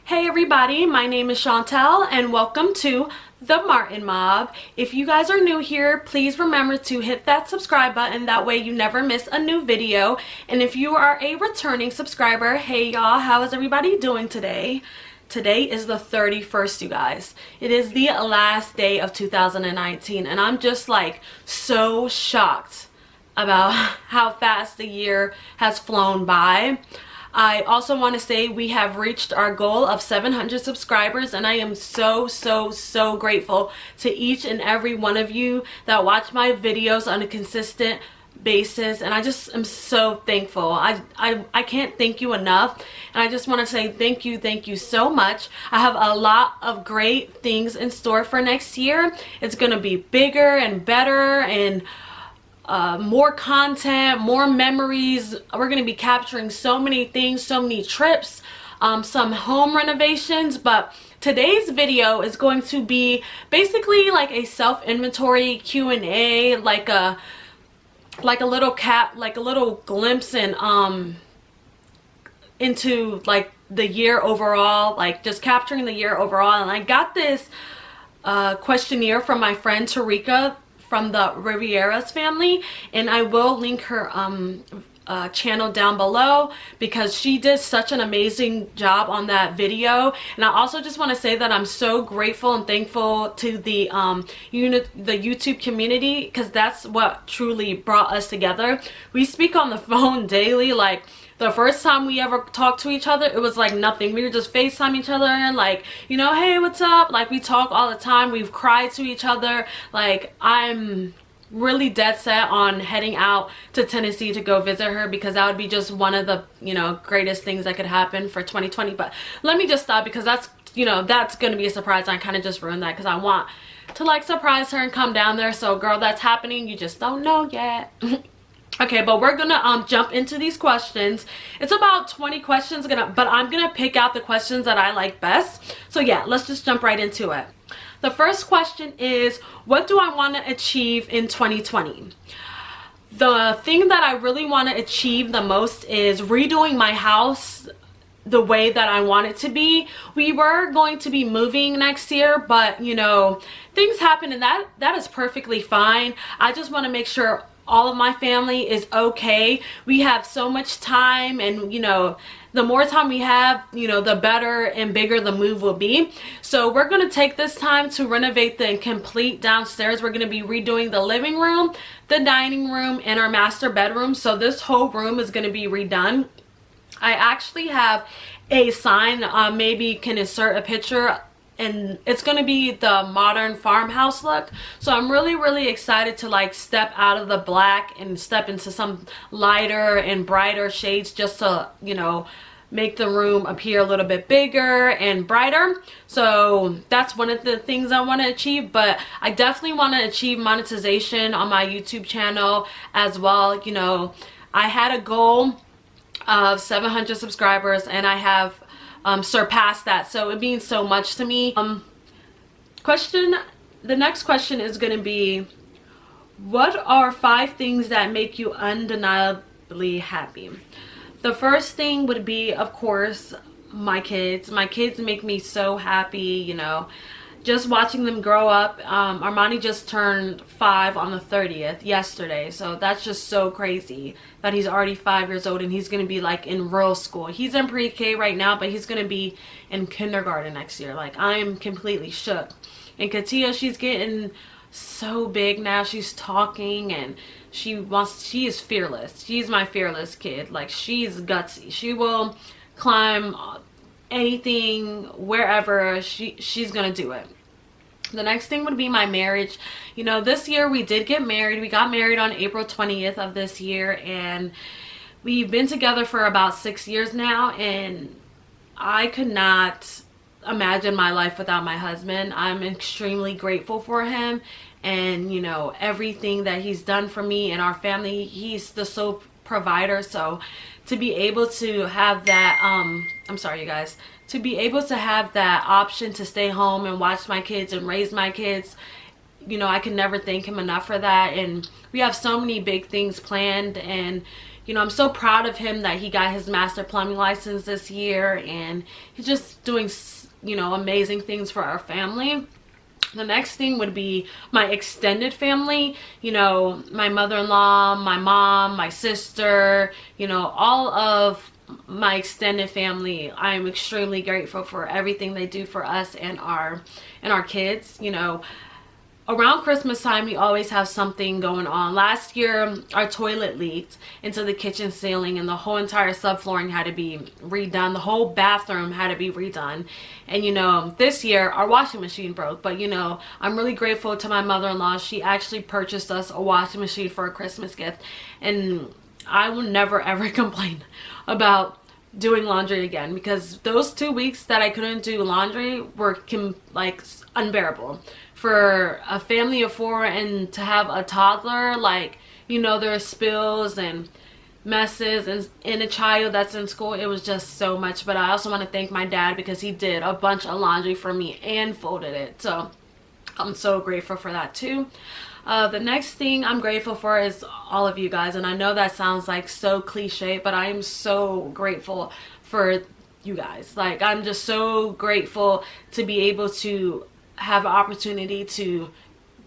Hey everybody, my name is Chantel and welcome to the Martin Mobb. If you guys are new here, please remember to hit that subscribe button. That way you never miss a new video. And if you are a returning subscriber, hey y'all, how is everybody doing today? Today is the 31st, you guys. It is the last day of 2019 and I'm just like so shocked about how fast the year has flown by. I also want to say we have reached our goal of 700 subscribers and I am so grateful to each and every one of you that watch my videos on a consistent basis, and I just am so thankful. I can't thank you enough, and I just want to say thank you so much. I have a lot of great things in store for next year. It's gonna be bigger and better and more content, more memories. We're going to be capturing so many things, so many trips, some home renovations. But today's video is going to be basically like a self-inventory Q&A, like a little glimpse in into like the year overall, like just capturing the year overall. And I got this questionnaire from my friend Tarika from the Rivieras family, and I will link her channel down below because she did such an amazing job on that video. And I also just want to say that I'm so grateful and thankful to the YouTube community, because that's what truly brought us together. We speak on the phone daily. Like the first time we ever talked to each other, it was like nothing. We were just FaceTime each other and like, you know, hey, what's up? Like we talk all the time. We've cried to each other. Like I'm really dead set on heading out to Tennessee to go visit her, because that would be just one of the, you know, greatest things that could happen for 2020. But let me just stop, because that's, you know, that's gonna be a surprise. I kind of just ruined that because I want to like surprise her and come down there. So girl, that's happening. You just don't know yet. Okay, but we're gonna jump into these questions. It's about 20 questions, but I'm gonna pick out the questions that I like best. So yeah, let's just jump right into it. The first question is, what do I want to achieve in 2020? The thing that I really want to achieve the most is redoing my house the way that I want it to be. We were going to be moving next year, but you know, things happen, and that is perfectly fine. I just want to make sure all of my family is okay. We have so much time, and you know, the more time we have, you know, the better and bigger the move will be. So we're going to take this time to renovate the complete downstairs. We're going to be redoing the living room, the dining room, and our master bedroom. So this whole room is going to be redone. I actually have a sign, maybe you can insert a picture, and it's going to be the modern farmhouse look. So I'm really excited to like step out of the black and step into some lighter and brighter shades, just to, you know, make the room appear a little bit bigger and brighter. So that's one of the things I want to achieve. But I definitely want to achieve monetization on my YouTube channel as well. You know, I had a goal of 700 subscribers and I have surpassed that, so it means so much to me. The next question is going to be, what are 5 things that make you undeniably happy? The first thing would be, of course, my kids. My kids make me so happy, you know, just watching them grow up. Armani just turned 5 on the 30th yesterday, so that's just so crazy that he's already 5 years old and he's gonna be like in real school. He's in pre-K right now, but he's gonna be in kindergarten next year. Like I'm completely shook. And Katia, she's getting so big now. She's talking and she is fearless. She's my fearless kid. Like she's gutsy. She will climb anything, wherever. She's gonna do it. The next thing would be my marriage. You know, this year we did get married. We got married on April 20th of this year, and we've been together for about 6 years now, and I could not imagine my life without my husband. I'm extremely grateful for him, and you know, everything that he's done for me and our family. He's the sole provider. So to be able to have that I'm sorry you guys, to be able to have that option to stay home and watch my kids and raise my kids, you know, I can never thank him enough for that. And we have so many big things planned, and you know, I'm so proud of him that he got his master plumbing license this year, and he's just doing, you know, amazing things for our family. The next thing would be my extended family, you know, my mother-in-law, my mom, my sister, you know, all of my extended family. I'm extremely grateful for everything they do for us and our kids. You know, around Christmas time, we always have something going on. Last year, our toilet leaked into the kitchen ceiling, and the whole entire subflooring had to be redone. The whole bathroom had to be redone. And, you know, this year, our washing machine broke. But, you know, I'm really grateful to my mother-in-law. She actually purchased us a washing machine for a Christmas gift. And I will never, ever complain about doing laundry again, because those 2 weeks that I couldn't do laundry were like unbearable. For a family of 4 and to have a toddler, like, you know, there are spills and messes and in a child that's in school, it was just so much. But I also want to thank my dad, because he did a bunch of laundry for me and folded it. So I'm so grateful for that too. The next thing I'm grateful for is all of you guys. And I know that sounds like so cliche, but I am so grateful for you guys. Like, I'm just so grateful to be able to have an opportunity to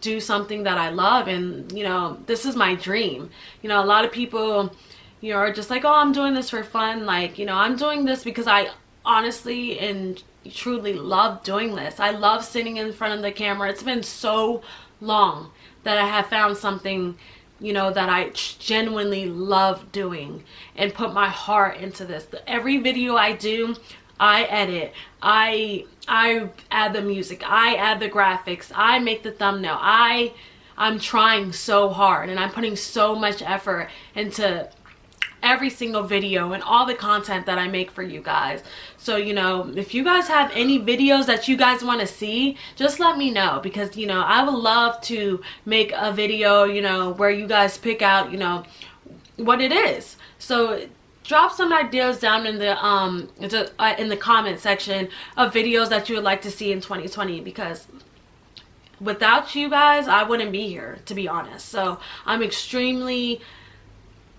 do something that I love. And, you know, this is my dream. You know, a lot of people, you know, are just like, oh, I'm doing this for fun. Like, you know, I'm doing this because I honestly and truly love doing this. I love sitting in front of the camera. It's been so long that I have found something, you know, that I genuinely love doing and put my heart into this. Every video I do, I edit, I add the music, I add the graphics, I make the thumbnail. I'm trying so hard, and I'm putting so much effort into every single video and all the content that I make for you guys. So, you know, if you guys have any videos that you guys want to see, just let me know, because, you know, I would love to make a video, you know, where you guys pick out, you know, what it is. So drop some ideas down in the comment section of videos that you would like to see in 2020, because without you guys, I wouldn't be here, to be honest. So I'm extremely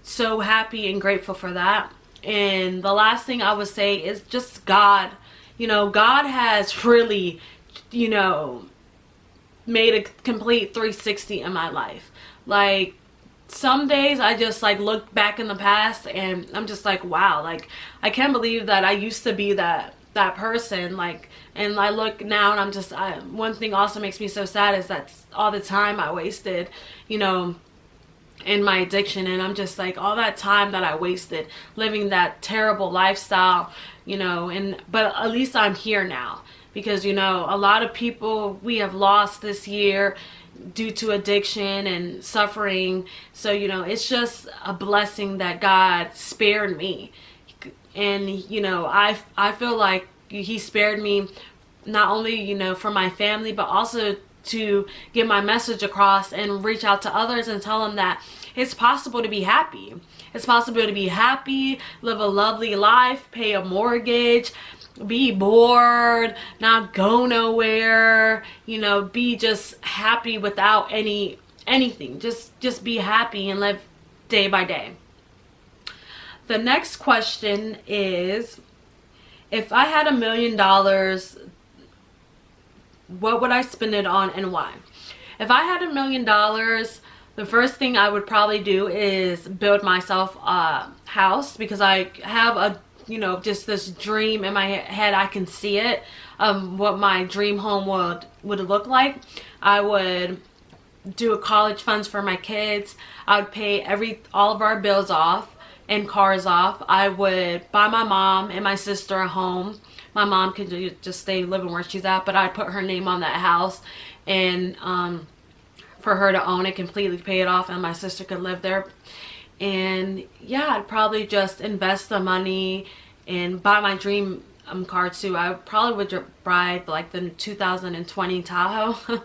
so happy and grateful for that. And the last thing I would say is just God. You know, God has really, you know, made a complete 360 in my life. Like, some days I just like look back in the past and I'm just like, wow, like, I can't believe that I used to be that person. Like, and I look now and I'm just, one thing also makes me so sad is that all the time I wasted, you know, in my addiction. And I'm just like, all that time that I wasted living that terrible lifestyle, you know, but at least I'm here now, because, you know, a lot of people we have lost this year due to addiction and suffering. So, you know, it's just a blessing that God spared me. And, you know, I feel like he spared me not only, you know, for my family, but also to get my message across and reach out to others and tell them that it's possible to be happy. It's possible to be happy, live a lovely life, pay a mortgage, be bored, not go nowhere, you know, be just happy without anything. Just be happy and live day by day. The next question is, if I had $1 million, what would I spend it on and why? If I had $1 million, the first thing I would probably do is build myself a house, because I have a, you know, just this dream in my head. I can see it, what my dream home would look like. I would do a college funds for my kids. I would pay all of our bills off and cars off. I would buy my mom and my sister a home. My mom could just stay living where she's at, but I'd put her name on that house, and for her to own it, completely pay it off, and my sister could live there. And yeah, I'd probably just invest the money and buy my dream car too. I probably would buy like the 2020 Tahoe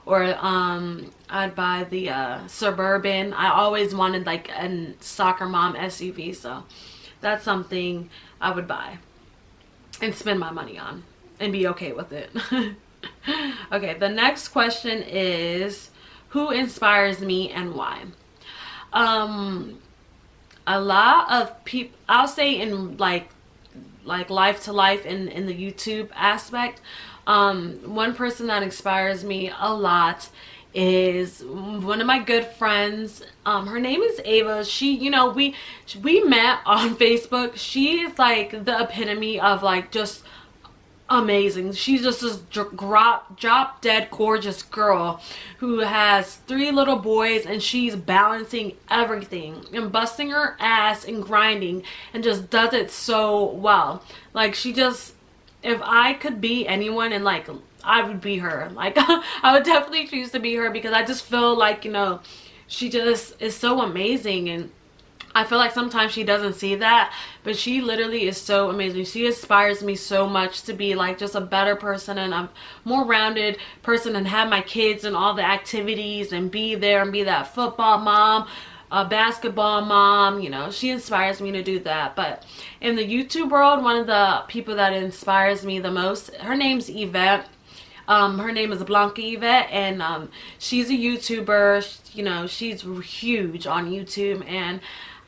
or I'd buy the Suburban. I always wanted like a soccer mom SUV, so that's something I would buy and spend my money on and be okay with it. Okay, the next question is, who inspires me and why? a lot of people, I'll say in like life to life in the YouTube aspect, one person that inspires me a lot is one of my good friends. Her name is Ava. She, you know, we met on Facebook. She is like the epitome of like just amazing. She's just this drop dead gorgeous girl who has 3 little boys, and she's balancing everything and busting her ass and grinding and just does it so well. Like, she just, if I could be anyone, and like I would be her. Like I would definitely choose to be her, because I just feel like, you know, she just is so amazing. And I feel like sometimes she doesn't see that, but she literally is so amazing. She inspires me so much to be like just a better person and a more rounded person, and have my kids and all the activities and be there and be that football mom, a basketball mom. You know, she inspires me to do that. But in the YouTube world, one of the people that inspires me the most, her name's Yvette. Her name is Blanca Yvette, and she's a YouTuber. You know, she's huge on YouTube, and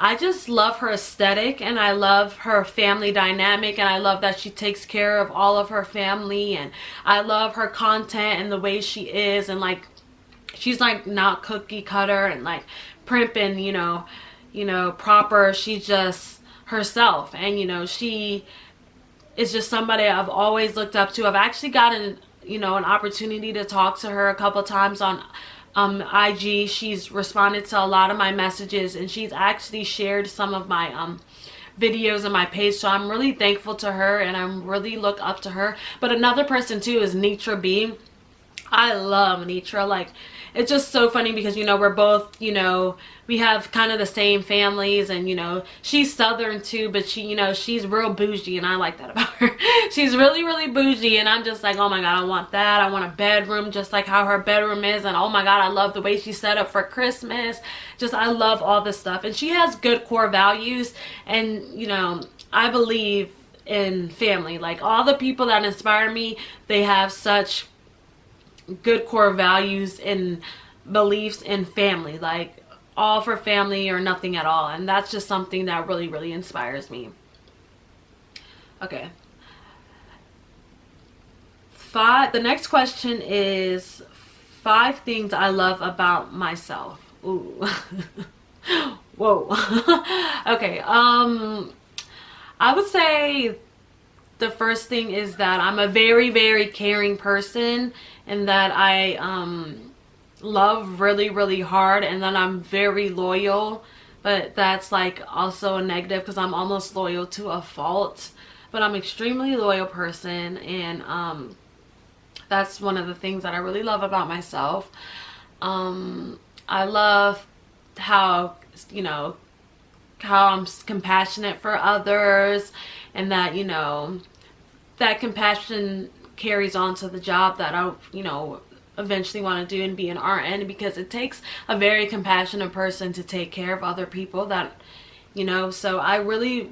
I just love her aesthetic, and I love her family dynamic, and I love that she takes care of all of her family, and I love her content and the way she is, and like she's like not cookie cutter and like primping, you know, proper. She's just herself, and you know, she is just somebody I've always looked up to. I've actually gotten, you know, an opportunity to talk to her a couple times on IG. She's responded to a lot of my messages, and she's actually shared some of my videos on my page, so I'm really thankful to her, and I really look up to her. But another person too is Nitra B. I love Nitra. Like, it's just so funny because, you know, we're both, you know, we have kind of the same families, and you know, she's Southern too, but she, you know, she's real bougie, and I like that about her. She's really, really bougie, and I'm just like, oh my god, I want that. I want a bedroom just like how her bedroom is, and oh my god, I love the way she set up for Christmas. Just, I love all this stuff, and she has good core values, and you know, I believe in family. Like, all the people that inspire me, they have such good core values and beliefs in family, like all for family or nothing at all. And that's just something that really, really inspires me. Okay, the next question is 5 things I love about myself. Ooh. Whoa. Okay, I would say the first thing is that I'm a very, very caring person, and that I love really, really hard, and then I'm very loyal. But that's like also a negative, because I'm almost loyal to a fault. But I'm an extremely loyal person, and that's one of the things that I really love about myself. I love how, you know, how I'm compassionate for others, and that, you know, that compassion carries on to the job that I, you know, eventually want to do and be an RN, because it takes a very compassionate person to take care of other people, that, you know, so I really,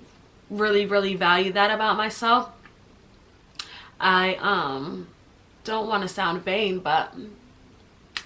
really, really value that about myself. I don't want to sound vain, but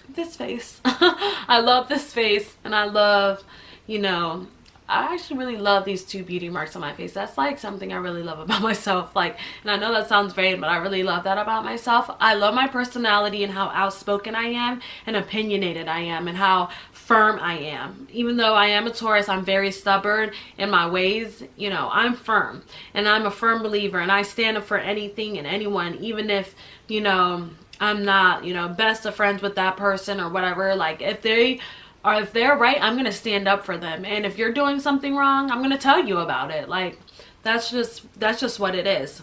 this face. I love this face, and I love, you know, I actually really love these 2 beauty marks on my face. That's like something I really love about myself. Like, and I know that sounds vain, but I really love that about myself. I love my personality and how outspoken I am and opinionated I am, and how firm I am. Even though I am a Taurus, I'm very stubborn in my ways. You know, I'm firm, and I'm a firm believer, and I stand up for anything and anyone, even if, you know, I'm not, you know, best of friends with that person or whatever. Like, if they're right, I'm gonna stand up for them, and if you're doing something wrong, I'm gonna tell you about it. Like, that's just what it is.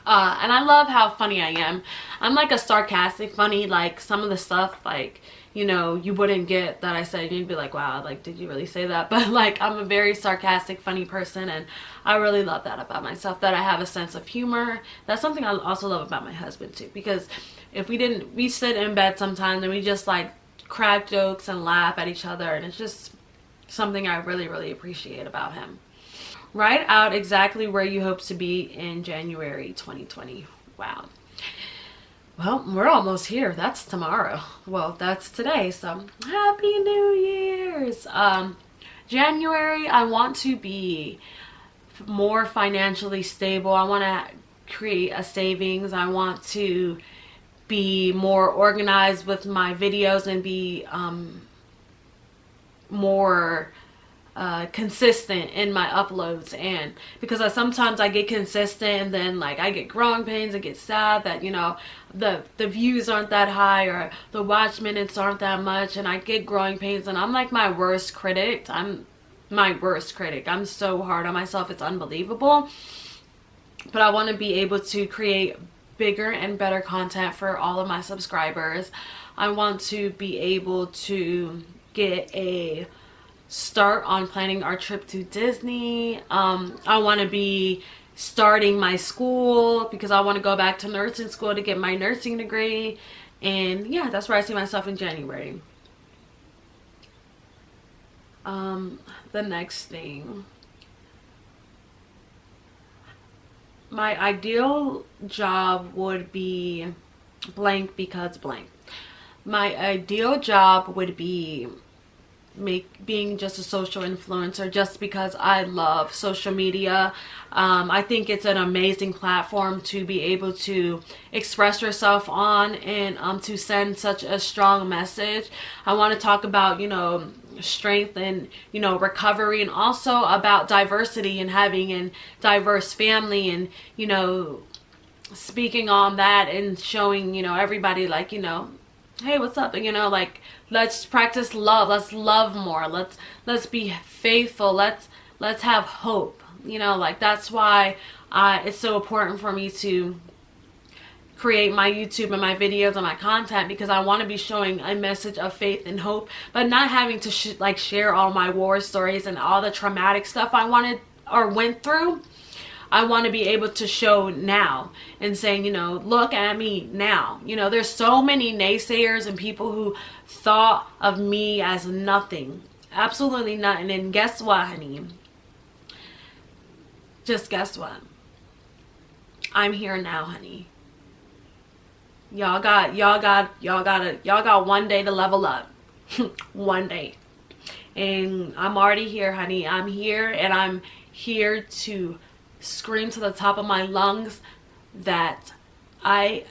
And I love how funny I am. I'm like a sarcastic funny. Like, some of the stuff, like, you know, you wouldn't get that I said, you'd be like, wow, like, did you really say that? But like, I'm a very sarcastic, funny person, and I really love that about myself, that I have a sense of humor. That's something I also love about my husband too, because if we sit in bed sometimes and we just like crack jokes and laugh at each other, and it's just something I really, really appreciate about him. Write out exactly where you hope to be in January 2020. Wow. Well, we're almost here. That's tomorrow. Well, that's today. So happy New Year's. January, I want to be more financially stable. I want to create a savings. I want to be more organized with my videos and be more consistent in my uploads. And because sometimes I get consistent and then like I get growing pains and get sad that, you know, the views aren't that high or the watch minutes aren't that much, and I get growing pains, and I'm like my worst critic. I'm so hard on myself, it's unbelievable. But I want to be able to create bigger and better content for all of my subscribers. I want to be able to get a start on planning our trip to Disney. I want to be starting my school because I want to go back to nursing school to get my nursing degree. And yeah, that's where I see myself in January. The next thing, my ideal job would be blank because blank. My ideal job would be being just a social influencer, just because I love social media. I think it's an amazing platform to be able to express yourself on, and to send such a strong message. I want to talk about, you know, strength and, you know, recovery, and also about diversity and having a diverse family, and, you know, speaking on that and showing, you know, everybody like, you know, hey, what's up? And, you know, like, let's practice love. Let's love more. Let's be faithful. Let's have hope. You know, like, that's why it's so important for me to create my YouTube and my videos and my content, because I want to be showing a message of faith and hope, but not having to like share all my war stories and all the traumatic stuff I wanted or went through. I want to be able to show now and saying, you know, look at me now. You know, there's so many naysayers and people who thought of me as nothing, absolutely nothing. And guess what, honey? Just guess what? I'm here now, honey. Y'all got one day to level up. One day. And I'm already here, honey. I'm here, and I'm here to scream to the top of my lungs that I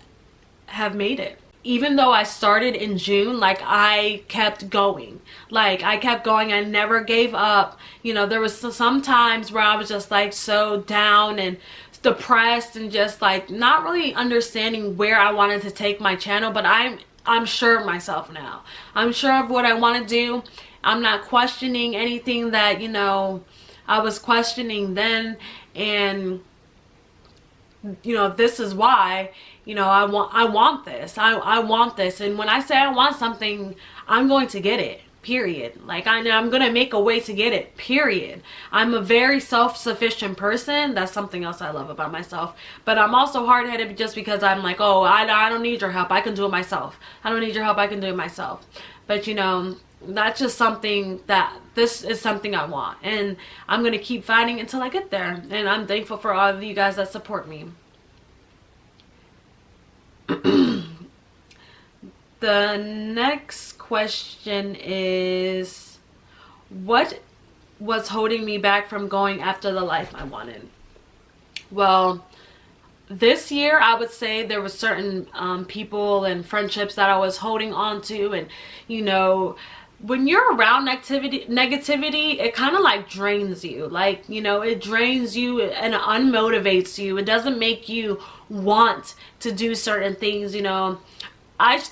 have made it. Even though I started in June, like, I kept going. Like, I kept going. I never gave up. You know, there was some times where I was just like so down and depressed and just like not really understanding where I wanted to take my channel, but I'm sure of myself now. I'm sure of what I want to do. I'm not questioning anything that, you know, I was questioning then. And, you know, this is why, you know, I want this. I want this. And when I say I want something, I'm going to get it, period. Like, I'm going to make a way to get it, period. I'm a very self-sufficient person. That's something else I love about myself. But I'm also hard-headed just because I'm like, oh, I don't need your help. I can do it myself. I don't need your help. I can do it myself. But, you know, that's just something that this is something I want, and I'm going to keep fighting until I get there. And I'm thankful for all of you guys that support me. The next question is, what was holding me back from going after the life I wanted? Well, this year I would say there were certain people and friendships that I was holding on to, and, you know, when you're around negativity, it kind of like drains you. Like, you know, it drains you and it unmotivates you. It doesn't make you want to do certain things, you know.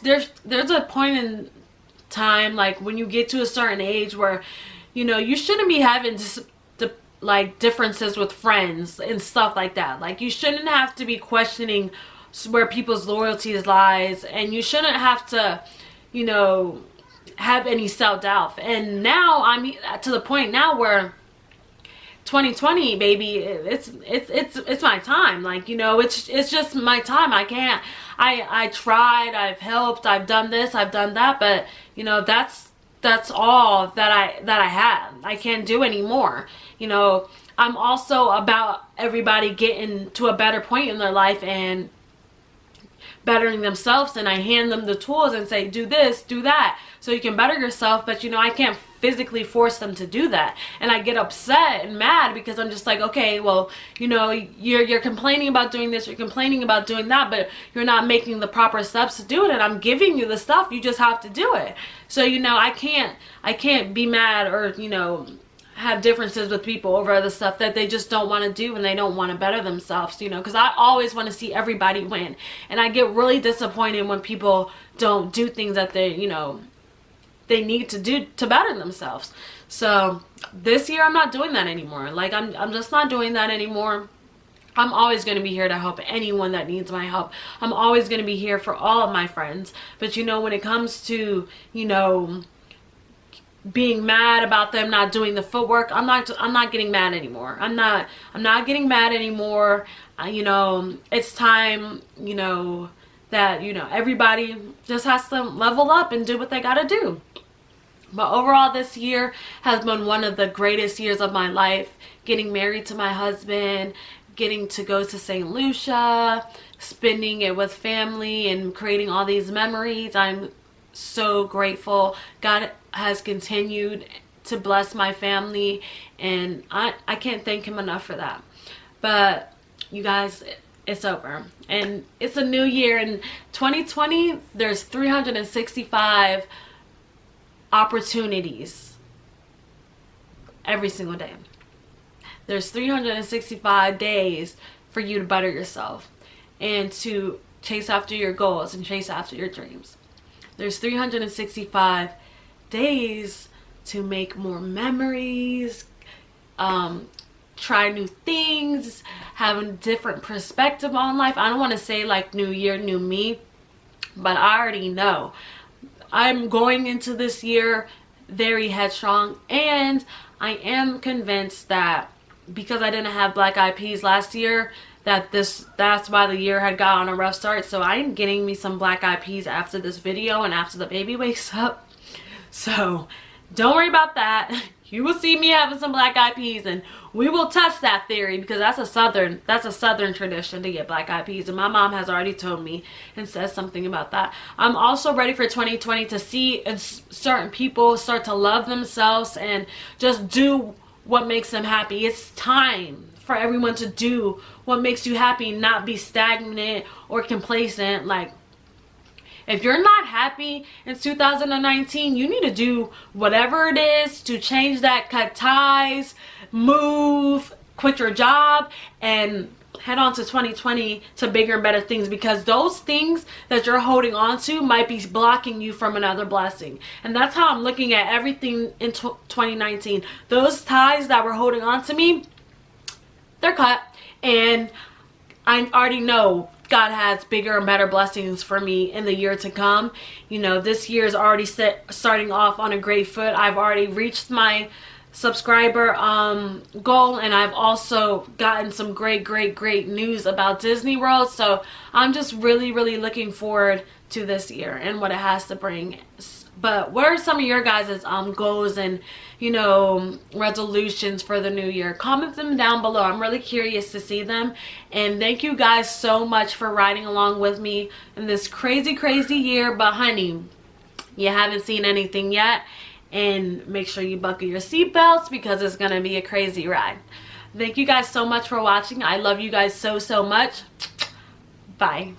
There's a point in time, like, when you get to a certain age where, you know, you shouldn't be having like differences with friends and stuff like that. Like, you shouldn't have to be questioning where people's loyalties lies, and you shouldn't have to, you know, have any self-doubt. And now I'm to the point now where 2020, baby, it's my time. Like, you know, it's just my time. I can't, I tried, I've helped, I've done this, I've done that, but, you know, that's all that I have. I can't do anymore. You know, I'm also about everybody getting to a better point in their life and bettering themselves, and I hand them the tools and say, do this, do that, so you can better yourself. But, you know, I can't physically force them to do that. And I get upset and mad because I'm just like, okay, well, you know, you're complaining about doing this, you're complaining about doing that, but you're not making the proper steps to do it. And I'm giving you the stuff, you just have to do it. So, you know, I can't be mad or, you know, have differences with people over the stuff that they just don't want to do and they don't want to better themselves, you know, because I always want to see everybody win. And I get really disappointed when people don't do things that they, you know, they need to do to better themselves. So this year I'm not doing that anymore. Like I'm just not doing that anymore. I'm always going to be here to help anyone that needs my help. I'm always going to be here for all of my friends. But you know, when it comes to, you know, being mad about them not doing the footwork, I'm not getting mad anymore. I'm not getting mad anymore. You know, it's time, you know, that, you know, everybody just has to level up and do what they got to do. But overall, this year has been one of the greatest years of my life. Getting married to my husband, getting to go to St. Lucia, spending it with family and creating all these memories. I'm so grateful. God has continued to bless my family, and I can't thank him enough for that. But you guys, it's over and it's a new year. In 2020, there's 365 opportunities every single day. There's 365 days for you to better yourself and to chase after your goals and chase after your dreams. There's 365 days to make more memories, try new things, have a different perspective on life. I don't want to say like new year, new me, but I already know. I'm going into this year very headstrong, and I am convinced that because I didn't have black eyed peas last year, that's why the year had got on a rough start. So I am getting me some black eyed peas after this video and after the baby wakes up. So don't worry about that. You will see me having some black eyed peas, and we will test that theory because that's a southern tradition to get black eyed peas, and my mom has already told me and said something about that. I'm also ready for 2020 to see certain people start to love themselves and just do what makes them happy. It's time for everyone to do what makes you happy, not be stagnant or complacent. Like, if you're not happy in 2019, you need to do whatever it is to change that, cut ties, move, quit your job, and head on to 2020 to bigger and better things, because those things that you're holding on to might be blocking you from another blessing. And that's how I'm looking at everything in 2019. Those ties that were holding on to me, they're cut, and I already know God has bigger and better blessings for me in the year to come. You know, this year is already starting off on a great foot. I've already reached my subscriber goal, and I've also gotten some great news about Disney World. So I'm just really looking forward to this year and what it has to bring. But what are some of your guys' goals and, you know, resolutions for the new year? Comment them down below. I'm really curious to see them. And thank you guys so much for riding along with me in this crazy year. But honey, you haven't seen anything yet. And make sure you buckle your seatbelts because it's going to be a crazy ride. Thank you guys so much for watching. I love you guys so much. Bye.